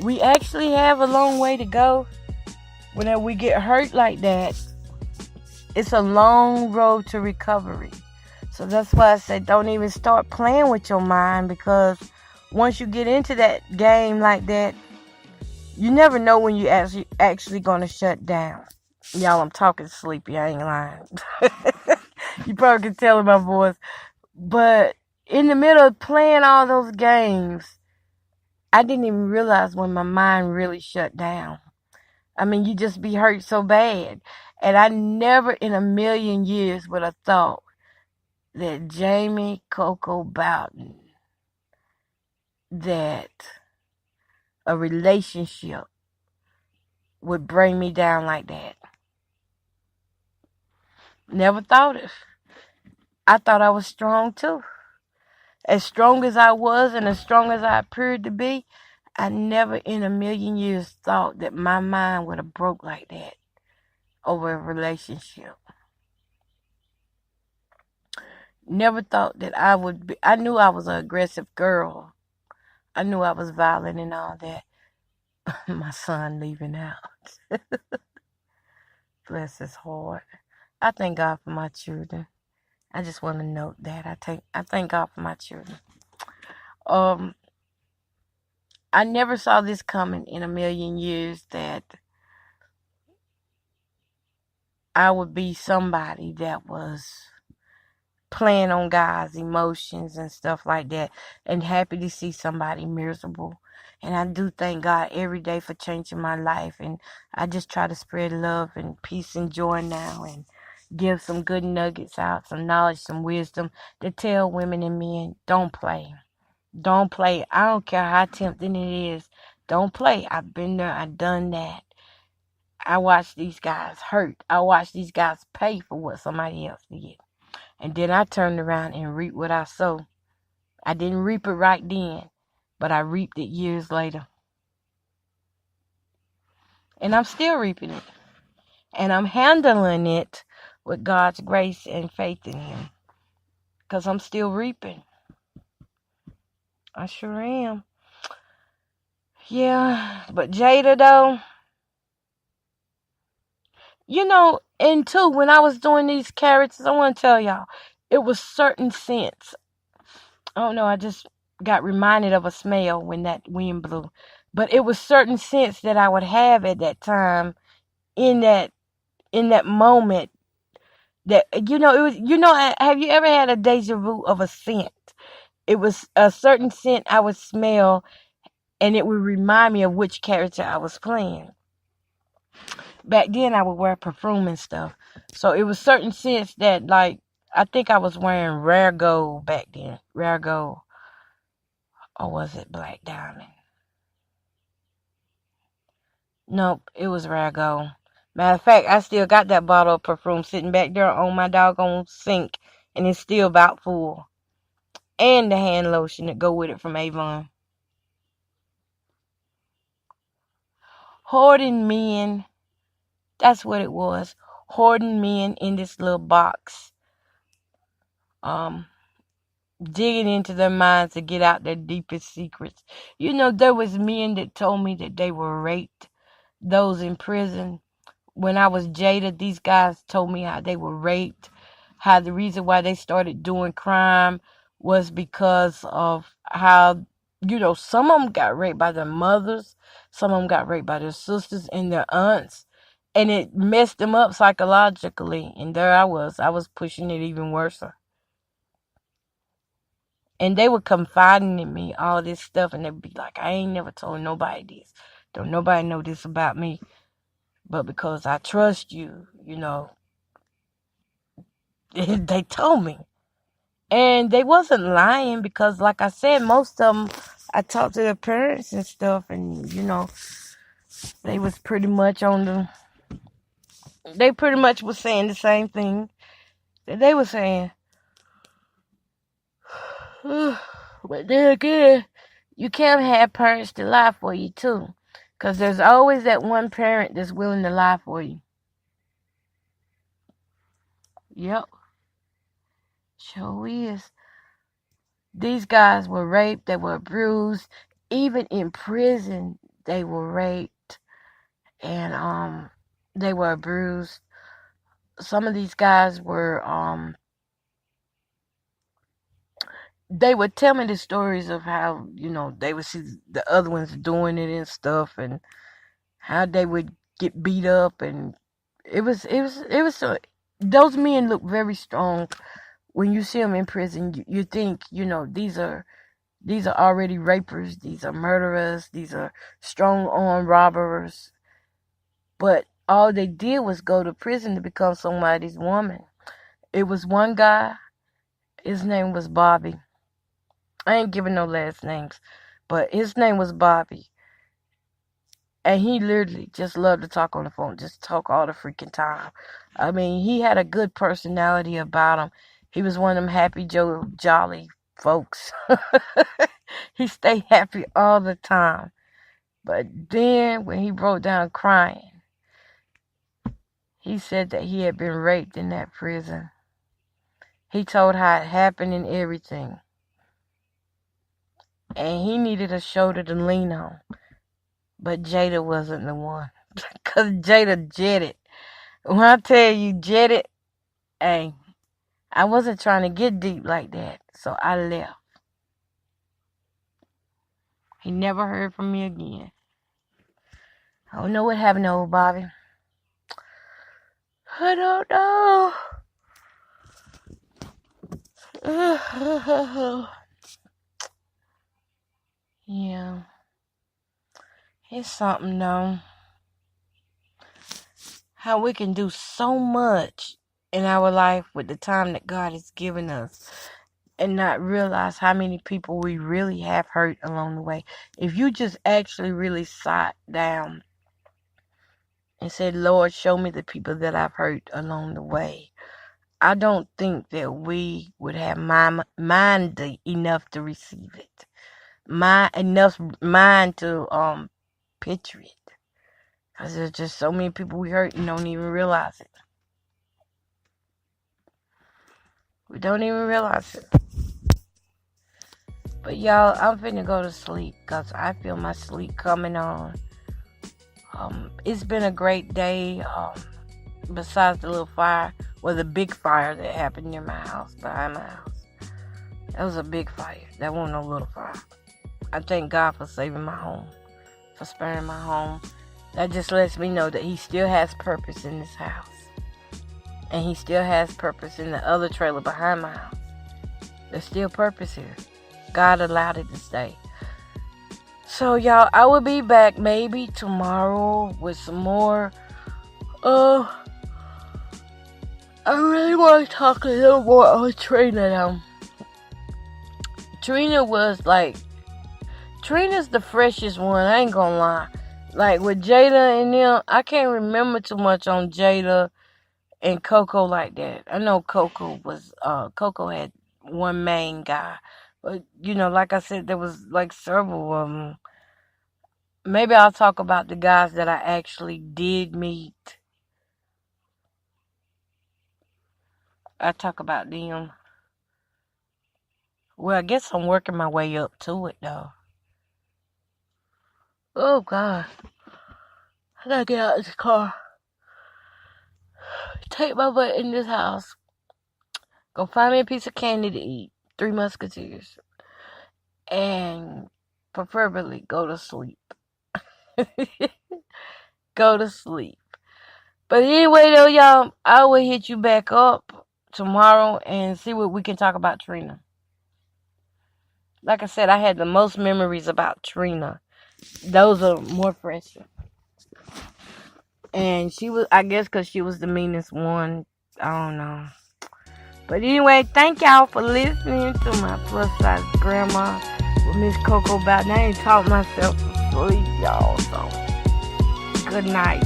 we actually have a long way to go. Whenever we get hurt like that, it's a long road to recovery. So that's why I say don't even start playing with your mind, because once you get into that game like that, you never know when you actually gonna shut down. Y'all, I'm talking sleepy. I ain't lying. You probably can tell in my voice. But in the middle of playing all those games, I didn't even realize when my mind really shut down. I mean, you just be hurt so bad. And I never in a million years would have thought that Jamie Coco Bowden, that a relationship would bring me down like that. Never thought it. I thought I was strong too. As strong as I was and as strong as I appeared to be, I never in a million years thought that my mind would have broke like that over a relationship. Never thought that I would be. I knew I was an aggressive girl. I knew I was violent and all that. My son leaving out. Bless his heart. I thank God for my children. I just want to note that. I thank God for my children. I never saw this coming in a million years, that I would be somebody that was playing on God's emotions and stuff like that, and happy to see somebody miserable. And I do thank God every day for changing my life, and I just try to spread love and peace and joy now, and give some good nuggets out, some knowledge, some wisdom, to tell women and men, don't play. Don't play. I don't care how tempting it is. Don't play. I've been there. I've done that. I watched these guys hurt. I watched these guys pay for what somebody else did. And then I turned around and reaped what I sowed. I didn't reap it right then, but I reaped it years later. And I'm still reaping it. And I'm handling it with God's grace and faith in Him. Because I'm still reaping. I sure am. Yeah, but Jada though, and too, when I was doing these characters, I want to tell y'all, it was certain scents. I don't know, I just got reminded of a smell when that wind blew. But it was certain scents that I would have at that time, in that moment, that it was, have you ever had a deja vu of a scent? It was a certain scent I would smell, and it would remind me of which character I was playing. Back then I would wear perfume and stuff. So it was certain scents that, like, I think I was wearing Rare Gold back then. Rare Gold. Or was it Black Diamond? Nope, it was Rare Gold. Matter of fact, I still got that bottle of perfume sitting back there on my doggone sink, and it's still about full. And the hand lotion that go with it from Avon. Hoarding men. That's what it was. Hoarding men in this little box. Digging into their minds to get out their deepest secrets. There was men that told me that they were raped. Those in prison. When I was Jada, these guys told me how they were raped. How the reason why they started doing crime was because of how, some of them got raped by their mothers. Some of them got raped by their sisters and their aunts. And it messed them up psychologically. And there I was pushing it even worse. And they were confiding in me all this stuff, and they'd be like, I ain't never told nobody this. Don't nobody know this about me. But because I trust you, they told me. And they wasn't lying, because, like I said, most of them, I talked to their parents and stuff, and, they was pretty much they pretty much was saying the same thing that they were saying. But then again, you can't have parents to lie for you too. Because there's always that one parent that's willing to lie for you. Yep. Sure is. These guys were raped, they were abused. Even in prison, they were raped, and they were abused. Some of these guys were they would tell me the stories of how, they would see the other ones doing it and stuff, and how they would get beat up, and it was those men look very strong. When you see them in prison, you think, these are already rapers, these are murderers, these are strong armed robbers. But all they did was go to prison to become somebody's woman. It was one guy, his name was Bobby. I ain't giving no last names, but his name was Bobby. And he literally just loved to talk on the phone, just talk all the freaking time. I mean, he had a good personality about him. He was one of them happy, jolly folks. He stayed happy all the time. But then when he broke down crying, he said that he had been raped in that prison. He told how it happened and everything. And he needed a shoulder to lean on. But Jada wasn't the one. Because Jada jetted. When I tell you jetted, hey, I wasn't trying to get deep like that. So I left. He never heard from me again. I don't know what happened to old Bobby. I don't know. Yeah. It's something though. How we can do so much in our life with the time that God has given us, and not realize how many people we really have hurt along the way. If you just actually really sat down and said, Lord, show me the people that I've hurt along the way, I don't think that we would have mind enough to receive it. Enough mind to picture it. Because there's just so many people we hurt and don't even realize it. We don't even realize it. But y'all, I'm finna go to sleep because I feel my sleep coming on. It's been a great day. Besides the little fire, the big fire that happened near my house, behind my house. That was a big fire. That wasn't no little fire. I thank God for saving my home, for sparing my home. That just lets me know that He still has purpose in this house. And He still has purpose in the other trailer behind my house. There's still purpose here. God allowed it to stay. So, y'all, I will be back maybe tomorrow with some more. I really want to talk a little more on Trina now. Trina's the freshest one, I ain't gonna lie. Like with Jada and them, I can't remember too much on Jada and Coco like that. I know Coco had one main guy. But, like I said, there was like several of them. Maybe I'll talk about the guys that I actually did meet. I'll talk about them. Well, I guess I'm working my way up to it, though. Oh, God. I gotta get out of this car. Take my butt in this house. Go find me a piece of candy to eat. 3 Musketeers. And preferably go to sleep. Go to sleep. But anyway, though, y'all, I will hit you back up tomorrow and see what we can talk about Trina. Like I said, I had the most memories about Trina. Those are more fresh. And I guess because she was the meanest one. I don't know. But anyway, thank y'all for listening to my plus size grandma with Miss Coco Bowden. I ain't taught myself to sleep, y'all. So, good night.